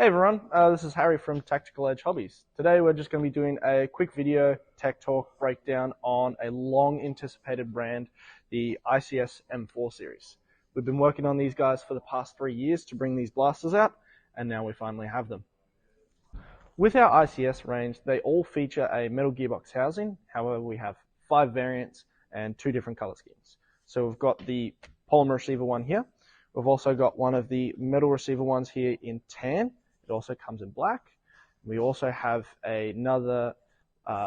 Hey everyone, this is Harry from Tactical Edge Hobbies. Today we're just going to be doing a quick video tech talk breakdown on a long anticipated brand, the ICS M4 Series. We've been working on these guys for the past 3 years to bring these blasters out, and now we finally have them. With our ICS range, they all feature a metal gearbox housing. However, we have 5 variants and 2 different color schemes. So we've got the polymer receiver one here. We've also got one of the metal receiver ones here in tan. It also comes in black. We also have another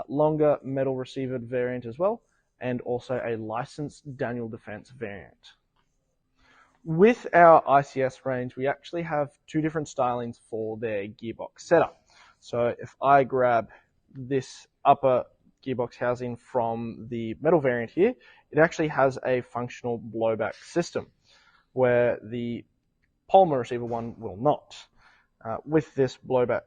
longer metal receiver variant as well, and also a licensed Daniel Defense variant. With our ICS range, we actually have 2 different stylings for their gearbox setup. So if I grab this upper gearbox housing from the metal variant here, it actually has a functional blowback system, where the polymer receiver one will not. With this blowback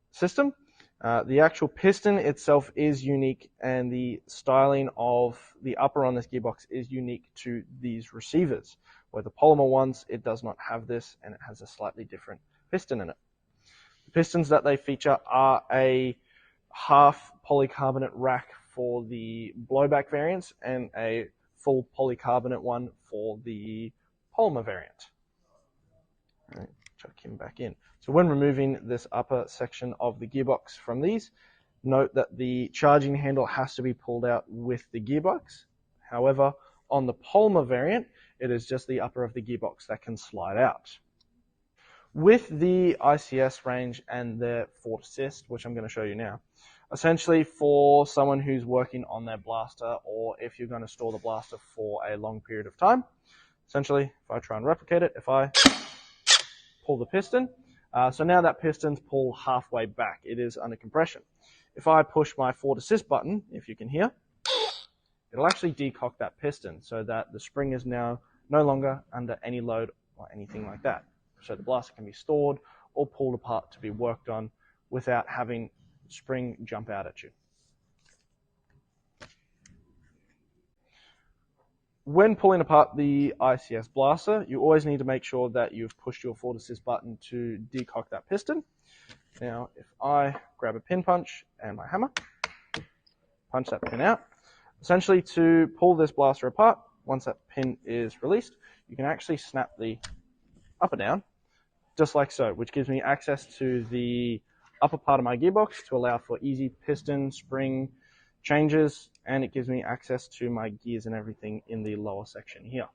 system, the actual piston itself is unique, and the styling of the upper on this gearbox is unique to these receivers, where the polymer ones, it does not have this, and it has a slightly different piston in it. The pistons that they feature are a half polycarbonate rack for the blowback variants and a full polycarbonate one for the polymer variant. All right, chuck him back in. So when removing this upper section of the gearbox from these, note that the charging handle has to be pulled out with the gearbox. However, on the polymer variant, it is just the upper of the gearbox that can slide out. With the ICS range and their Fort Assist, which I'm going to show you now, essentially for someone who's working on their blaster, or if you're going to store the blaster for a long period of time, essentially, if I try and replicate it, if I pull the piston, so now that piston's pulled halfway back. It is under compression. If I push my Fort Assist button, if you can hear, it'll actually decock that piston so that the spring is now no longer under any load or anything like that. So the blaster can be stored or pulled apart to be worked on without having spring jump out at you. When pulling apart the ICS blaster, you always need to make sure that you've pushed your Fort Assist button to decock that piston. Now, if I grab a pin punch and my hammer, punch that pin out, essentially to pull this blaster apart, once that pin is released, you can actually snap the upper down, just like so, which gives me access to the upper part of my gearbox to allow for easy piston, spring changes, and it gives me access to my gears and everything in the lower section here.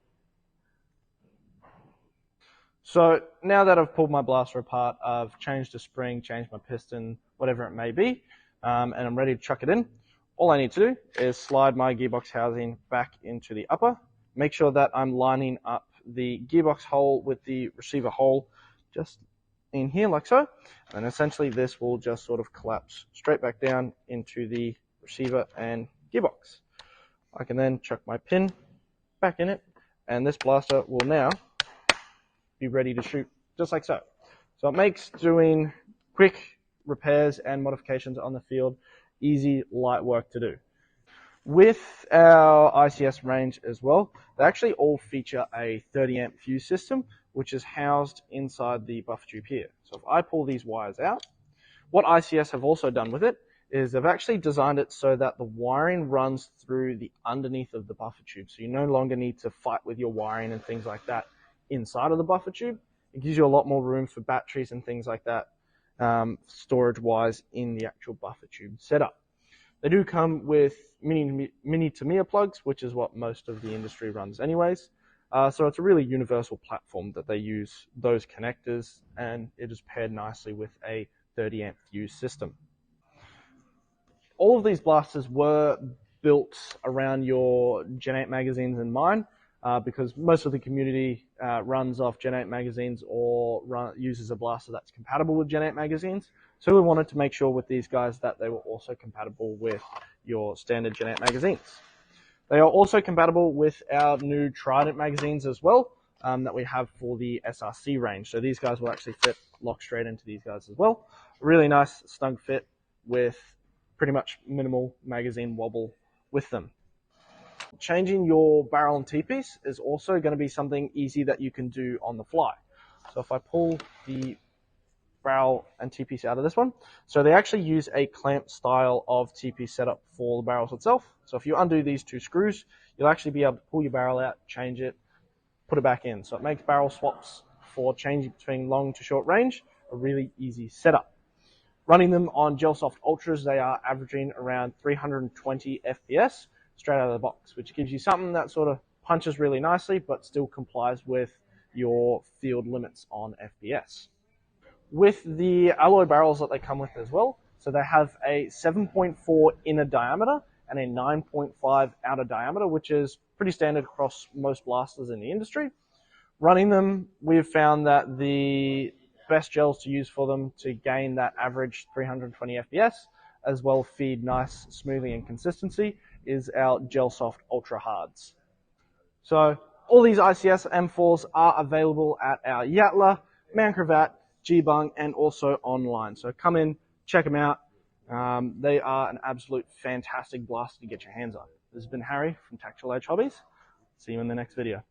So now that I've pulled my blaster apart, I've changed the spring, changed my piston, whatever it may be, and I'm ready to chuck it in. All I need to do is slide my gearbox housing back into the upper, make sure that I'm lining up the gearbox hole with the receiver hole just in here like so, and essentially this will just sort of collapse straight back down into the receiver and gearbox. I can then chuck my pin back in it, and this blaster will now be ready to shoot just like so. So it makes doing quick repairs and modifications on the field easy, light work to do. With our ICS range as well, they actually all feature a 30 amp fuse system, which is housed inside the buffer tube here. So if I pull these wires out, what ICS have also done with it is they've actually designed it so that the wiring runs through the underneath of the buffer tube. So you no longer need to fight with your wiring and things like that inside of the buffer tube. It gives you a lot more room for batteries and things like that, storage-wise, in the actual buffer tube setup. They do come with mini Tamiya plugs, which is what most of the industry runs anyways. So it's a really universal platform that they use those connectors, and it is paired nicely with a 30 amp fuse system. All of these blasters were built around your Gen 8 magazines in mind, because most of the community runs off Gen 8 magazines or uses a blaster that's compatible with Gen 8 magazines. So we wanted to make sure with these guys that they were also compatible with your standard Gen 8 magazines. They are also compatible with our new Trident magazines as well, that we have for the SRC range. So these guys will actually fit lock straight into these guys as well. Really nice snug fit with pretty much minimal magazine wobble with them. Changing your barrel and T-piece is also going to be something easy that you can do on the fly. So if I pull the barrel and T-piece out of this one. So they actually use a clamp style of T-piece setup for the barrels itself. So if you undo these two screws, you'll actually be able to pull your barrel out, change it, put it back in. So it makes barrel swaps for changing between long to short range a really easy setup. Running them on Gelsoft Ultras, they are averaging around 320 FPS straight out of the box, which gives you something that sort of punches really nicely, but still complies with your field limits on FPS. With the alloy barrels that they come with as well, so they have a 7.4 inner diameter and a 9.5 outer diameter, which is pretty standard across most blasters in the industry. Running them, we've found that the best gels to use for them to gain that average 320 FPS, as well feed nice smoothing and consistency, is our Gelsoft Ultra Hards. So all these ICS M4s are available at our Yatala, Man Cravat, G-Bung, and also online. So come in, check them out. They are an absolute fantastic blaster to get your hands on. This has been Harry from Tactical Edge Hobbies. See you in the next video.